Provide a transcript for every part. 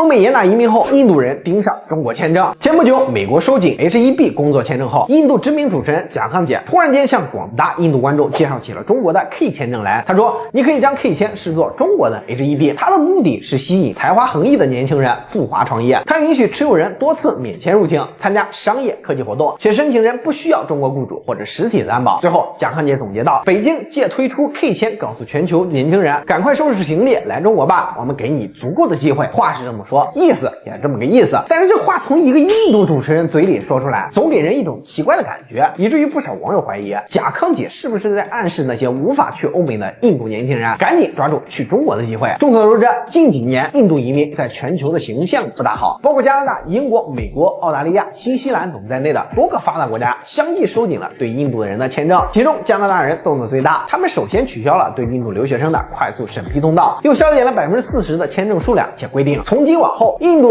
欧美严打移民后，印度人盯上中国签证。前不久，美国收紧 H1B 工作签证后，印度知名主持人贾康姐突然间向广大印度观众介绍起了中国的 K 签证来。她说：“你可以将 K 签视作中国的 H1B， 它的目的是吸引才华横溢的年轻人赴华创业。它允许持有人多次免签入境，参加商业科技活动，且申请人不需要中国雇主或者实体的担保。”最后，贾康姐总结道：“北京借推出 K 签，告诉全球年轻人，赶快收拾行李来中国吧，我们给你足够的机会。”话是这么说，意思也这么个意思，但是这话从一个印度主持人嘴里说出来，总给人一种奇怪的感觉，以至于不少网友怀疑贾康姐是不是在暗示那些无法去欧美的印度年轻人赶紧抓住去中国的机会。众所周知，近几年印度移民在全球的形象不大好，包括加拿大、英国、美国、澳大利亚、新西兰等在内的多个发达国家相继收紧了对印度人的签证，其中加拿大人动作最大，他们首先取消了对印度留学生的快速审批通道，又削减了40%的签证数量，且规定从今往后印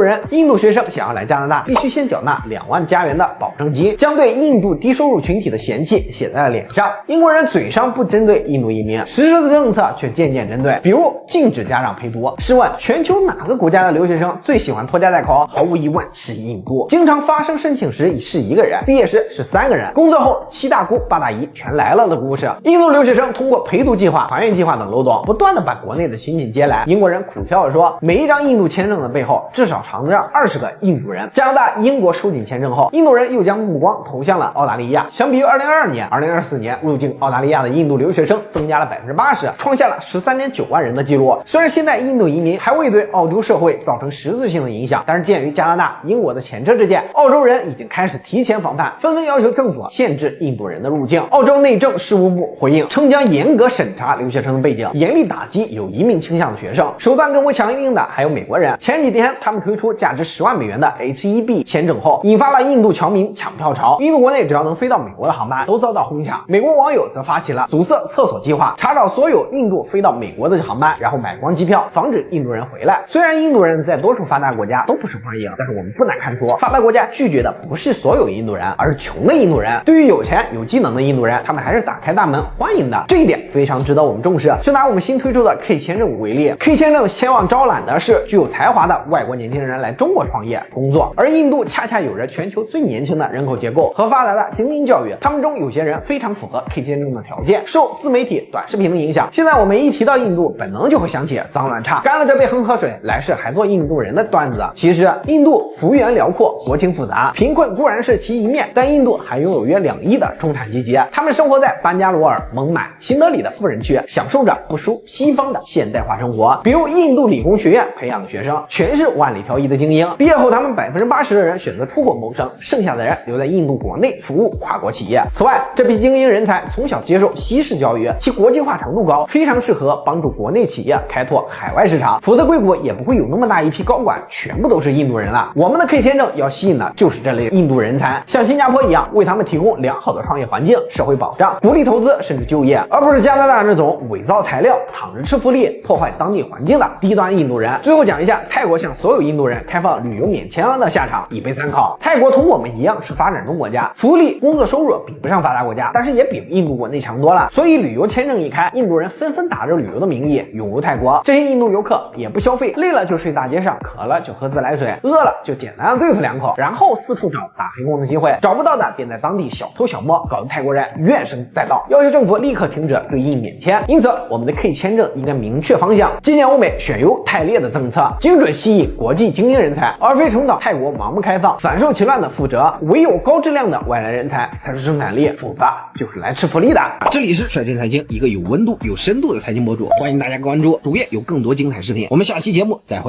度学生想要来加拿大必须先缴纳2万加元的保证金，将对印度低收入群体的嫌弃写在了脸上。英国人嘴上不针对印度移民，实施的政策却渐渐针对，比如禁止家长陪读。试问全球哪个国家的留学生最喜欢拖家带口？毫无疑问是印度。经常发生申请时是1个人，毕业时是3个人，工作后7大姑8大姨全来了的故事。印度留学生通过陪读计划、团圆计划等漏洞，不断的把国内的亲戚接来。英国人苦笑地说，每一张印度签证的背后至少藏着20个印度人。加拿大、英国收紧签证后，印度人又将目光投向了澳大利亚。相比于2022年、2024年入境澳大利亚的印度留学生增加了80%，创下了13.9万人的记录。虽然现在印度移民还未对澳洲社会造成实质性的影响，但是鉴于加拿大、英国的前车之鉴，澳洲人已经开始提前防范，纷纷要求政府限制印度人的入境。澳洲内政事务部回应称，将严格审查留学生的背景，严厉打击有移民倾向的学生。手段更为强硬的还有美国人。前几天他们推出价值10万美元的 H1B 签证后，引发了印度侨民抢票潮。印度国内只要能飞到美国的航班都遭到哄抢。美国网友则发起了阻塞厕所计划，查找所有印度飞到美国的航班，然后买光机票，防止印度人回来。虽然印度人在多数发达国家都不受欢迎，但是我们不难看出，发达国家拒绝的不是所有印度人，而是穷的印度人。对于有钱有技能的印度人，他们还是打开大门欢迎的，这一点非常值得我们重视。就拿我们新推出的 K 签证为例， K 签证希望招揽的是具有才华的外国年轻人来中国创业工作，而印度恰恰有着全球最年轻的人口结构和发达的精英教育，他们中有些人非常符合 K 签证的条件。受自媒体短视频的影响，现在我们一提到印度，本能就会想起脏乱差，干了这杯恒河水，来世还做印度人的段子。其实印度幅员辽阔，国情复杂，贫困固然是其一面，但印度还拥有约2亿的中产阶级，他们生活在班加罗尔、孟买、新德里的富人区，享受着不输西方的现代化生活。比如印度理工学院培养的学生全是万里挑一的精英，毕业后他们80%的人选择出国谋生，剩下的人留在印度国内服务跨国企业。此外，这批精英人才从小接受西式教育，其国际化程度高，非常适合帮助国内企业开拓海外市场，否则硅谷也不会有那么大一批高管全部都是印度人了。我们的 K 签证要吸引的就是这类印度人才，像新加坡一样为他们提供良好的创业环境、社会保障，鼓励投资甚至就业，而不是加拿大这种伪造材料、躺着吃福利、破坏当地环境的低端印度人。最后讲一下泰国向所有印度人开放旅游免签的下场，以备参考。泰国同我们一样是发展中国家，福利、工作收入比不上发达国家，但是也比印度国内强多了。所以旅游签证一开，印度人纷纷打着旅游的名义涌入泰国。这些印度游客也不消费，累了就睡大街上，渴了就喝自来水，饿了就简单对付2口，然后四处找打黑工的机会，找不到的便在当地小偷小摸，搞得泰国人怨声载道，要求政府立刻停止对印免签。因此，我们的 K 签证应该明确方向，借鉴欧美选优汰劣的政策，精准吸引国际精英人才，而非重蹈泰国盲目开放、反受其乱的覆辙。唯有高质量的外来人才才是生产力，否则就是来吃福利的。这里是率真财经，一个有温度、有深度的财经博主，欢迎大家关注主页，有更多精彩视频。我们下期节目再会。